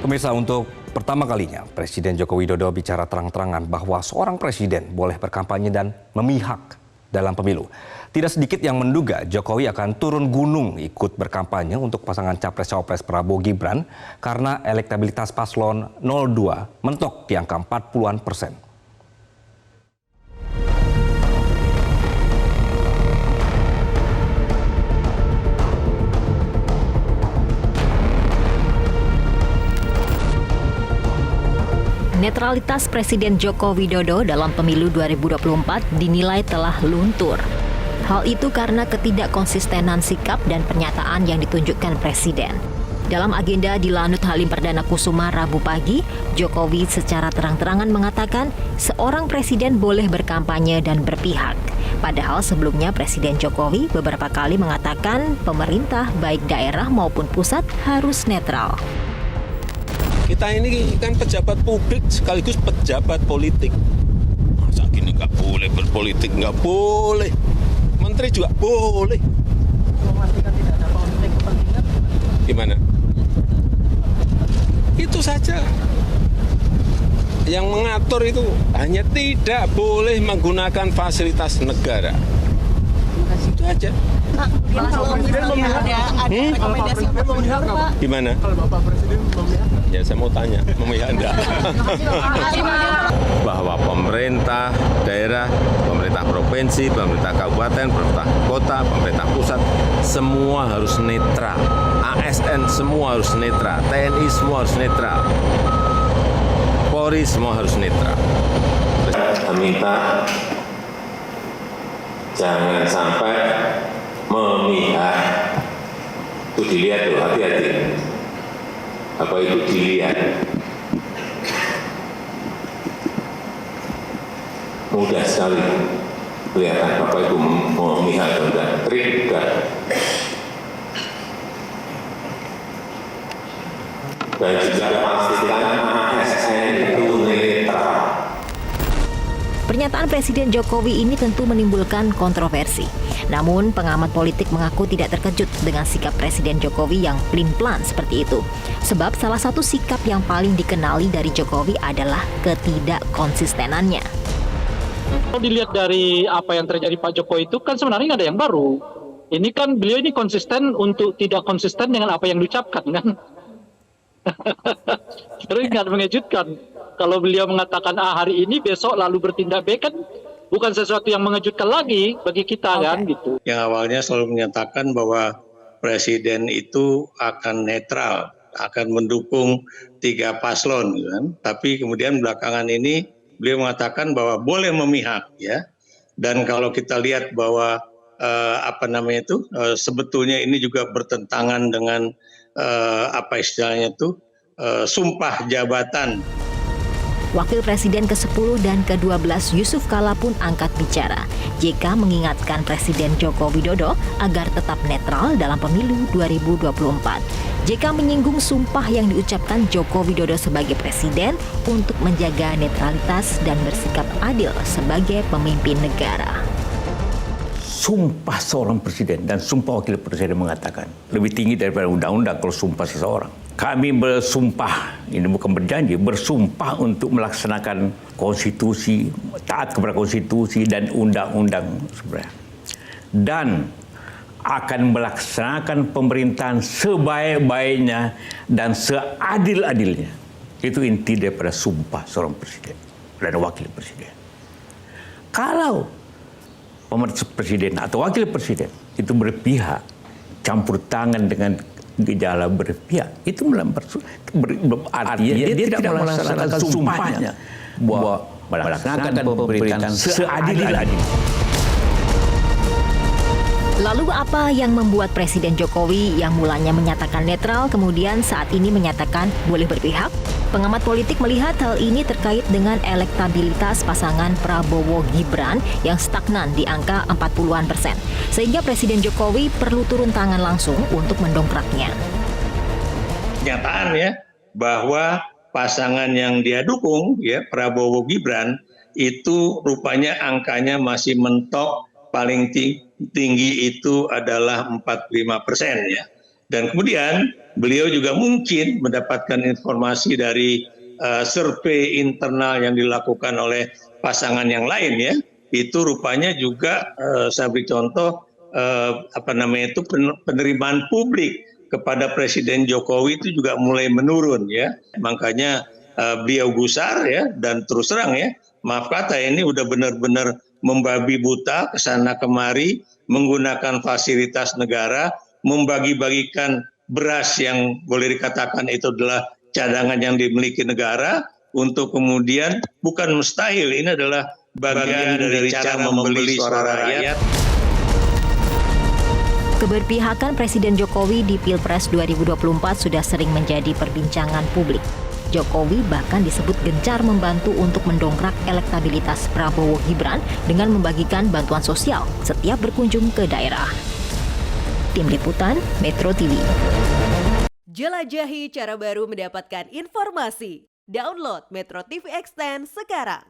Pemirsa, untuk pertama kalinya Presiden Joko Widodo bicara terang-terangan bahwa seorang presiden boleh berkampanye dan memihak dalam pemilu. Tidak sedikit yang menduga Jokowi akan turun gunung ikut berkampanye untuk pasangan Capres-Cawapres Prabowo Gibran karena elektabilitas paslon 02 mentok di angka 40-an%. Netralitas Presiden Joko Widodo dalam pemilu 2024 dinilai telah luntur. Hal itu karena ketidakkonsistenan sikap dan pernyataan yang ditunjukkan Presiden. Dalam agenda di Lanut Halim Perdana Kusuma Rabu pagi, Jokowi secara terang-terangan mengatakan seorang presiden boleh berkampanye dan berpihak. Padahal sebelumnya Presiden Jokowi beberapa kali mengatakan pemerintah baik daerah maupun pusat harus netral. Kita ini kan pejabat publik sekaligus pejabat politik. Masa gini nggak boleh berpolitik, nggak boleh. Menteri juga boleh. Memastikan tidak ada konflik kepentingan. Gimana? Itu saja. Yang mengatur itu hanya tidak boleh menggunakan fasilitas negara. Itu aja. Pak, kalau Presiden memihak ada rekomendasi untuk memihak, Pak. Gimana? Kalau Bapak Presiden memihak? Ya saya mau tanya, memihak enggak? Bahwa pemerintah daerah, pemerintah provinsi, pemerintah kabupaten, pemerintah kota, pemerintah pusat, semua harus netral. ASN semua harus netral, TNI semua harus netral, Polri semua harus netral. Saya minta jangan sampai memihak. Itu dilihat tuh, hati-hati. Apa itu dilihat? Mudah sekali kelihatan Bapak Ibu memihak atau enggak. Trik enggak. Dan juga pastikan ASN itu netral. Pernyataan Presiden Jokowi ini tentu menimbulkan kontroversi. Namun, pengamat politik mengaku tidak terkejut dengan sikap Presiden Jokowi yang pelin-pelan seperti itu. Sebab salah satu sikap yang paling dikenali dari Jokowi adalah ketidakkonsistenannya. Kalau dilihat dari apa yang terjadi Pak Jokowi itu kan sebenarnya nggak ada yang baru. Ini kan beliau ini konsisten untuk tidak konsisten dengan apa yang diucapkan kan. Terus nggak mengejutkan. Kalau beliau mengatakan A hari ini, besok lalu bertindak B kan bukan sesuatu yang mengejutkan lagi bagi kita kan gitu. Yang awalnya selalu menyatakan bahwa Presiden itu akan netral, akan mendukung 3 paslon, kan? Tapi kemudian belakangan ini beliau mengatakan bahwa boleh memihak, ya. Dan kalau kita lihat bahwa sebetulnya ini juga bertentangan dengan sumpah jabatan. Wakil Presiden ke-10 dan ke-12 Yusuf Kala pun angkat bicara. JK mengingatkan Presiden Joko Widodo agar tetap netral dalam pemilu 2024. JK menyinggung sumpah yang diucapkan Joko Widodo sebagai presiden untuk menjaga netralitas dan bersikap adil sebagai pemimpin negara. Sumpah seorang presiden dan sumpah wakil presiden mengatakan lebih tinggi daripada undang-undang kalau sumpah seseorang. Kami bersumpah, ini bukan berjanji, bersumpah untuk melaksanakan konstitusi, taat kepada konstitusi dan undang-undang sebenarnya. Dan akan melaksanakan pemerintahan sebaik-baiknya dan seadil-adilnya. Itu inti daripada sumpah seorang presiden dan wakil presiden. Kalau presiden atau wakil presiden itu berpihak, campur tangan dengan gejala berpihak, itu artinya dia tidak melaksanakan sumpahnya bahwa melaksanakan pemerintahan seadil-adil. Lalu apa yang membuat Presiden Jokowi yang mulanya menyatakan netral kemudian saat ini menyatakan boleh berpihak? Pengamat politik melihat hal ini terkait dengan elektabilitas pasangan Prabowo Gibran yang stagnan di angka 40-an%. Sehingga Presiden Jokowi perlu turun tangan langsung untuk mendongkraknya. Kenyataan ya bahwa pasangan yang dia dukung ya Prabowo Gibran itu rupanya angkanya masih mentok, paling tinggi itu adalah 45% ya. Dan kemudian beliau juga mungkin mendapatkan informasi dari survei internal yang dilakukan oleh pasangan yang lain ya. Itu rupanya juga saya beri contoh penerimaan publik kepada Presiden Jokowi itu juga mulai menurun ya. Makanya beliau gusar ya, dan terus terang ya, maaf kata ini udah benar-benar membabi buta kesana kemari, menggunakan fasilitas negara, membagi-bagikan beras yang boleh dikatakan itu adalah cadangan yang dimiliki negara, untuk kemudian bukan mustahil, ini adalah bagian dari cara membeli suara rakyat. Keberpihakan Presiden Jokowi di Pilpres 2024 sudah sering menjadi perbincangan publik. Jokowi bahkan disebut gencar membantu untuk mendongkrak elektabilitas Prabowo Gibran dengan membagikan bantuan sosial setiap berkunjung ke daerah. Tim Liputan Metro TV. Jelajahi cara baru mendapatkan informasi. Download Metro TV Extend sekarang.